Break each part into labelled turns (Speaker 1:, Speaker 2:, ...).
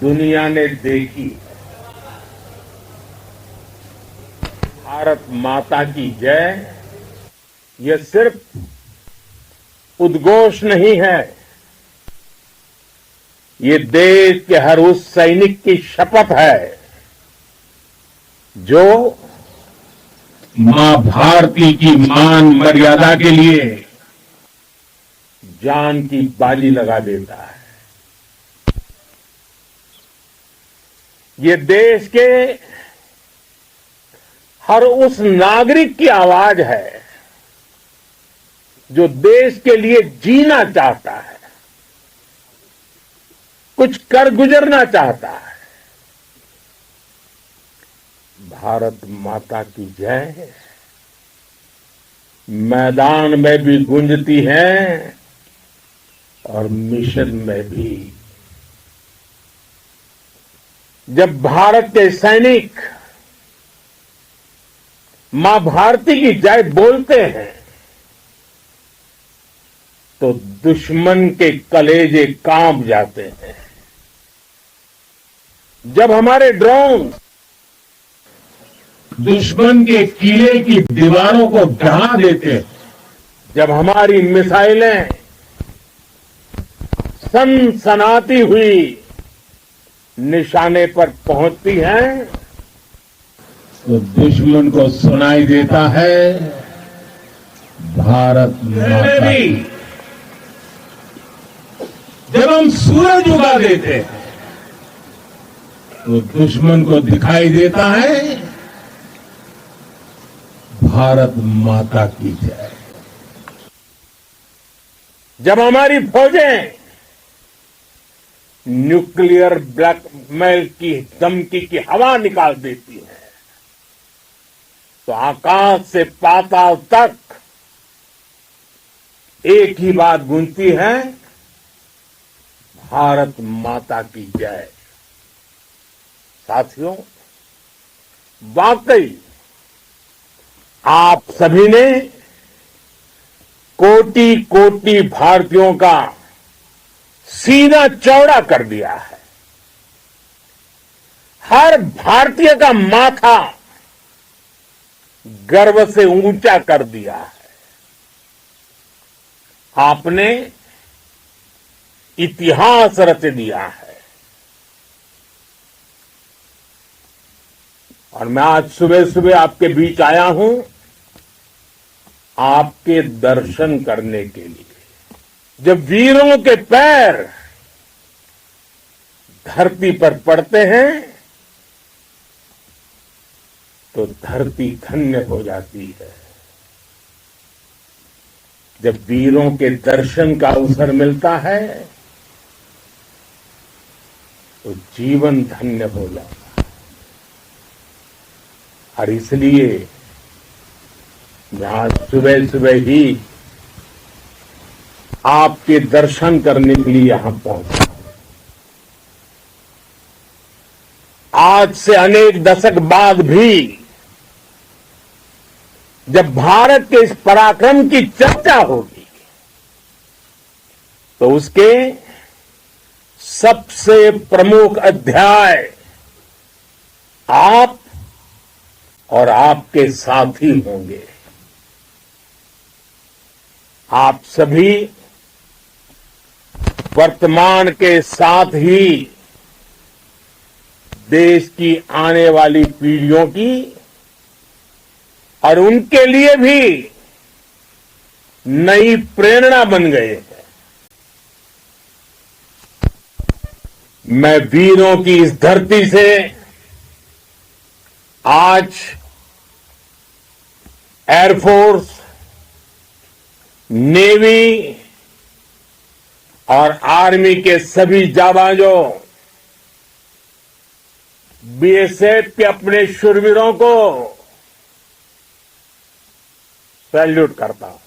Speaker 1: दुनिया ने देखी। भारत माता की जय यह सिर्फ उद्घोष नहीं है, ये देश के हर उस सैनिक की शपथ है जो मां भारती की मान मर्यादा के लिए जान की बाजी लगा देता है। ये देश के हर उस नागरिक की आवाज है जो देश के लिए जीना चाहता है, कुछ कर गुजरना चाहता है। भारत माता की जय मैदान में भी गूंजती है और मिशन में भी। जब भारत के सैनिक मां भारती की जय बोलते हैं तो दुश्मन के कलेजे कांप जाते हैं। जब हमारे ड्रोन दुश्मन के किले की दीवारों को ढहा देते हैं, जब हमारी मिसाइलें सनसनाती हुई निशाने पर पहुंचती हैं तो दुश्मन को सुनाई देता है भारत माता की। जब हम सूरज उगा देते हैं तो दुश्मन को दिखाई देता है भारत माता की जय। जब हमारी फौजें न्यूक्लियर ब्लैकमेल की धमकी की हवा निकाल देती है तो आकाश से पाताल तक एक ही बात गूंजती है, भारत माता की जय। साथियों, वाकई आप सभी ने कोटि कोटि भारतीयों का सीना चौड़ा कर दिया है। हर भारतीय का माथा गर्व से ऊंचा कर दिया है। आपने इतिहास रच दिया है। और मैं आज सुबह सुबह आपके बीच आया हूं आपके दर्शन करने के लिए। जब वीरों के पैर धरती पर पड़ते हैं तो धरती धन्य हो जाती है। जब वीरों के दर्शन का अवसर मिलता है तो जीवन धन्य हो जाता है। और इसलिए मैं आज सुबह सुबह ही आपके दर्शन करने के लिए यहां पहुंचा। आज से अनेक दशक बाद भी जब भारत के इस पराक्रम की चर्चा होगी तो उसके सबसे प्रमुख अध्याय आप और आपके साथी होंगे। आप सभी वर्तमान के साथ ही देश की आने वाली पीढ़ियों की और उनके लिए भी नई प्रेरणा बन गए हैं। मैं वीरों की इस धरती से आज एयरफोर्स, नेवी और आर्मी के सभी जाबाजों, बीएसएफ के अपने शूरवीरों को सैल्यूट करता हूं।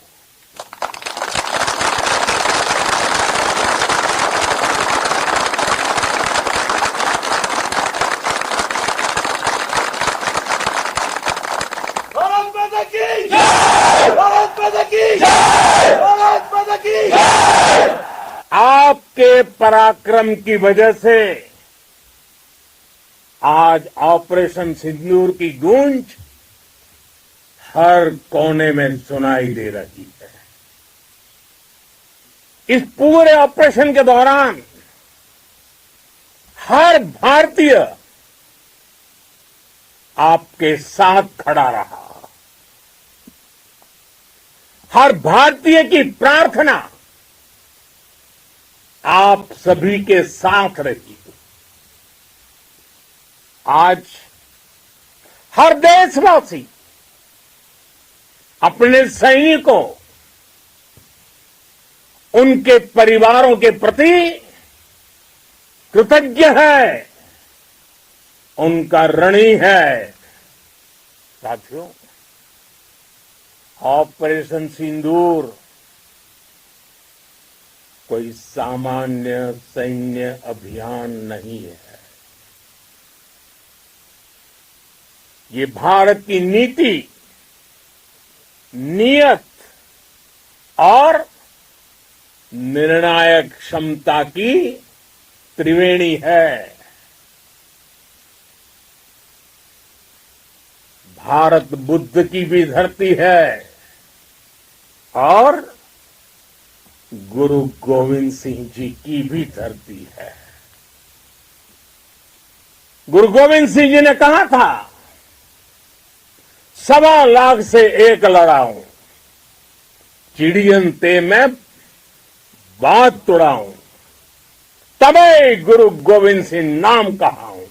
Speaker 2: भारत माता की जय! भारत माता की जय! भारत माता की जय!
Speaker 1: आपके परा पराक्रम की वजह से आज ऑपरेशन सिंदूर की गूंज हर कोने में सुनाई दे रही है। इस पूरे ऑपरेशन के दौरान हर भारतीय आपके साथ खड़ा रहा। हर भारतीय की प्रार्थना आप सभी के साथ रही। आज हर देशवासी अपने सैनिकों, उनके परिवारों के प्रति कृतज्ञ है, उनका ऋणी है। साथियों, ऑपरेशन सिंदूर कोई सामान्य सैन्य अभियान नहीं है। ये भारत की नीति, नियत और निर्णायक क्षमता की त्रिवेणी है। भारत बुद्ध की भी धरती है और गुरु गोविंद सिंह जी की भी धरती है। गुरु गोविंद सिंह जी ने कहा था, 1.25 लाख से एक लड़ाऊं, चिड़ियन ते मैं बात तुड़ाऊं, तबे गुरु गोविंद सिंह नाम कहाऊं।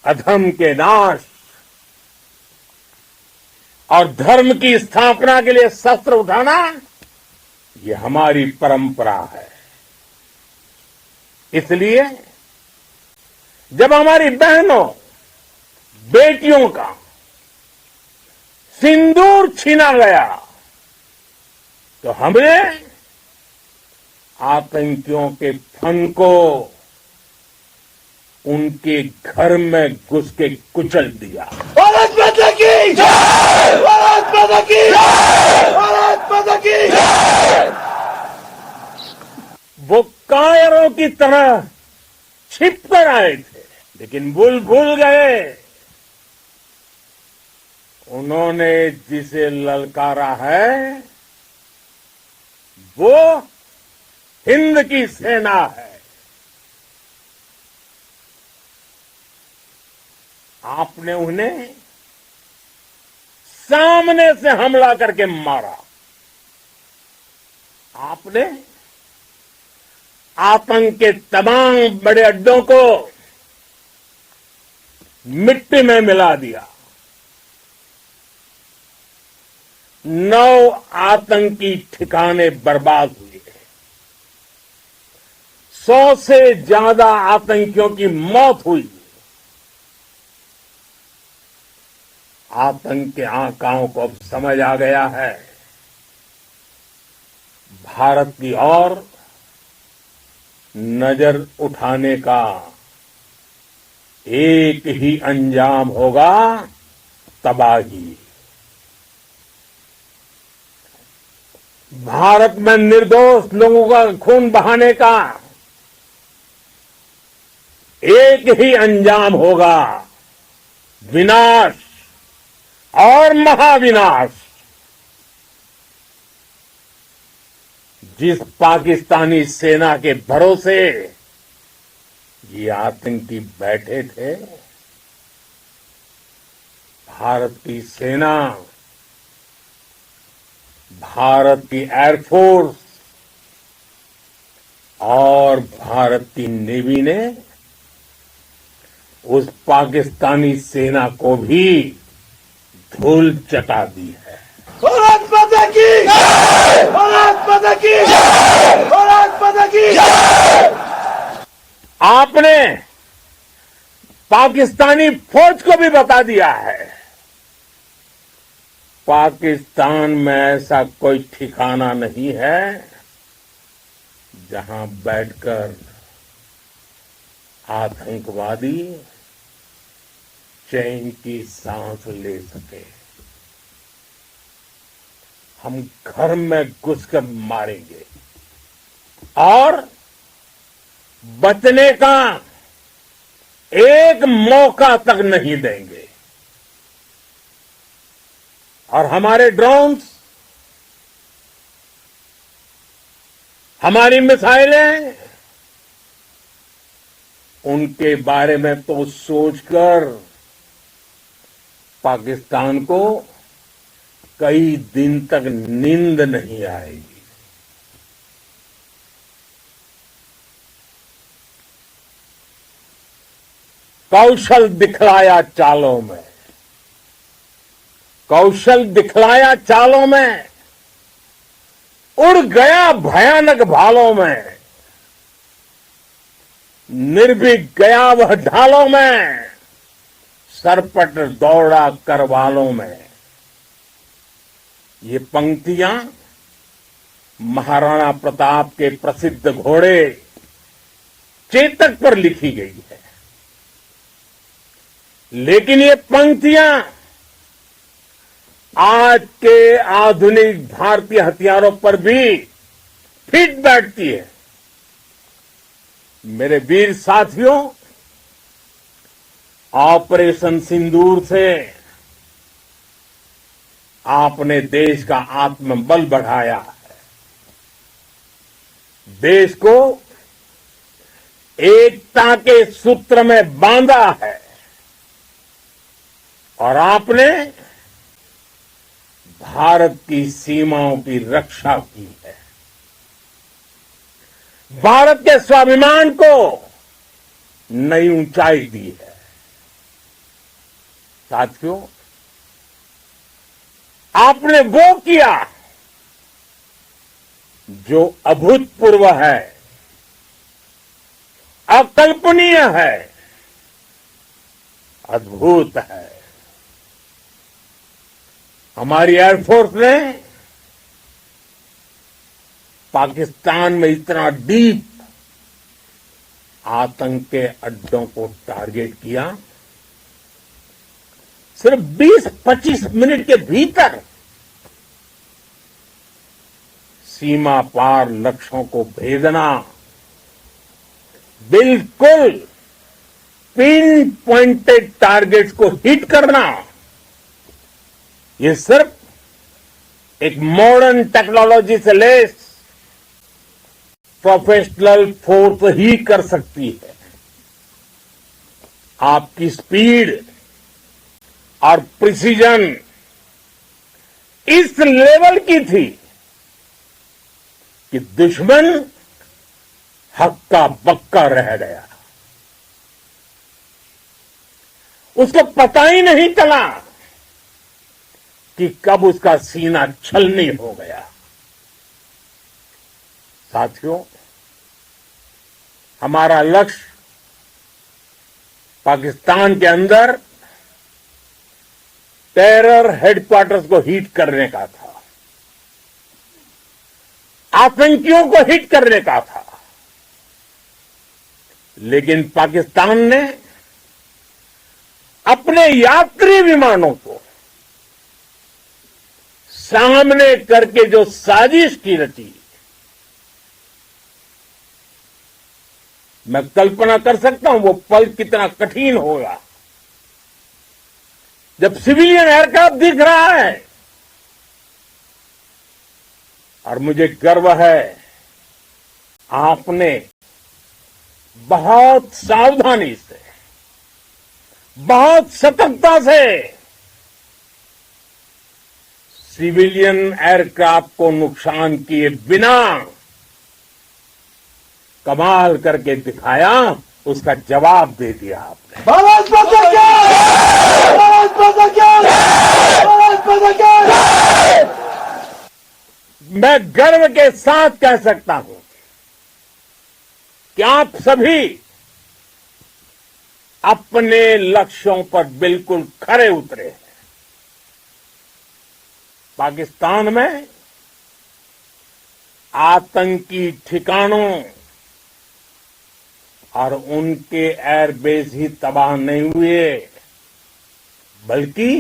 Speaker 1: अधर्म के नाश और धर्म की स्थापना के लिए शस्त्र उठाना, ये हमारी परंपरा है। इसलिए जब हमारी बहनों, बेटियों का सिंदूर छीना गया, तो हमने आतंकियों के फन को उनके घर में घुस के कुचल दिया।
Speaker 2: भारत माता की जय! भारत माता की जय! भारत माता की जय!
Speaker 1: वो कायरों की तरह छिप कर आए थे, लेकिन भूल गए उन्होंने जिसे ललकारा है वो हिंद की सेना है। आपने उन्हें सामने से हमला करके मारा। आपने आतंक के तमाम बड़े अड्डों को मिट्टी में मिला दिया। 9 आतंकी ठिकाने बर्बाद हुए। 100 से ज्यादा आतंकियों की मौत हुई। आतंक के आकाओं को अब समझ आ गया है, भारत की ओर नजर उठाने का एक ही अंजाम होगा, तबाही। भारत में निर्दोष लोगों का खून बहाने का एक ही अंजाम होगा, विनाश और महाविनाश। जिस पाकिस्तानी सेना के भरोसे ये आतंकी बैठे थे, भारत की सेना, भारत की एयरफोर्स और भारत की नेवी ने उस पाकिस्तानी सेना को भी धूल चटा दी है।
Speaker 2: भारत माता की जय! भारत माता की जय! भारत माता की जय!
Speaker 1: आपने पाकिस्तानी फौज को भी बता दिया है, पाकिस्तान में ऐसा कोई ठिकाना नहीं है जहां बैठकर आतंकवादी चैन की सांस ले सके। हम घर में घुसकर मारेंगे, और बचने का एक मौका तक नहीं देंगे। और हमारे ड्रोन्स, हमारी मिसाइलें, उनके बारे में तो सोचकर पाकिस्तान को कई दिन तक नींद नहीं आएगी। कौशल दिखलाया चालों में, कौशल दिखलाया चालों में, उड़ गया भयानक भालों में, निर्भीक गया वह ढालों में, सरपट दौड़ा करवालों में। ये पंक्तियां महाराणा प्रताप के प्रसिद्ध घोड़े चेतक पर लिखी गई है। लेकिन ये पंक्तियां आज के आधुनिक भारतीय हथियारों पर भी फिट बैठती है। मेरे वीर साथियों, ऑपरेशन सिंदूर से आपने देश का आत्मबल बढ़ाया है, देश को एकता के सूत्र में बांधा है और आपने भारत की सीमाओं की रक्षा की है। भारत के स्वाभिमान को नई ऊंचाई दी है। साथियों, आपने वो किया जो अभूतपूर्व है, अकल्पनीय है, अद्भुत है। हमारी एयरफोर्स ने पाकिस्तान में इतना डीप आतंक के अड्डों को टारगेट किया, सिर्फ 20-25 मिनट के भीतर सीमा पार लक्ष्यों को भेदना, बिल्कुल पिन पॉइंटेड टारगेट्स को हिट करना, ये सिर्फ एक मॉडर्न टेक्नोलॉजी से लेस प्रोफेशनल फोर्स ही कर सकती है। आपकी स्पीड और प्रिसीजन इस लेवल की थी कि दुश्मन हक्का बक्का रह गया। उसको पता ही नहीं चला कि कब उसका सीना छलनी हो गया। साथियों, हमारा लक्ष्य पाकिस्तान के अंदर टेरर हेडक्वार्टर्स को हिट करने का था, आतंकियों को हिट करने का था। लेकिन पाकिस्तान ने अपने यात्री विमानों को सामने करके जो साजिश की रची, मैं कल्पना कर सकता हूं वो पल कितना कठिन होगा जब सिविलियन एयरक्राफ्ट दिख रहा है। और मुझे गर्व है, आपने बहुत सावधानी से, बहुत सतर्कता से सिविलियन एयरक्राफ्ट को नुकसान किए बिना कमाल करके दिखाया, उसका जवाब दे दिया आपने।
Speaker 2: भारत माता की जय! भारत माता की जय! भारत माता की जय!
Speaker 1: मैं गर्व के साथ कह सकता हूं कि आप सभी अपने लक्ष्यों पर बिल्कुल खरे उतरे हैं। पाकिस्तान में आतंकी ठिकानों और उनके एयरबेस ही तबाह नहीं हुए, बल्कि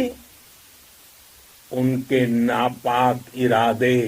Speaker 1: उनके नापाक इरादे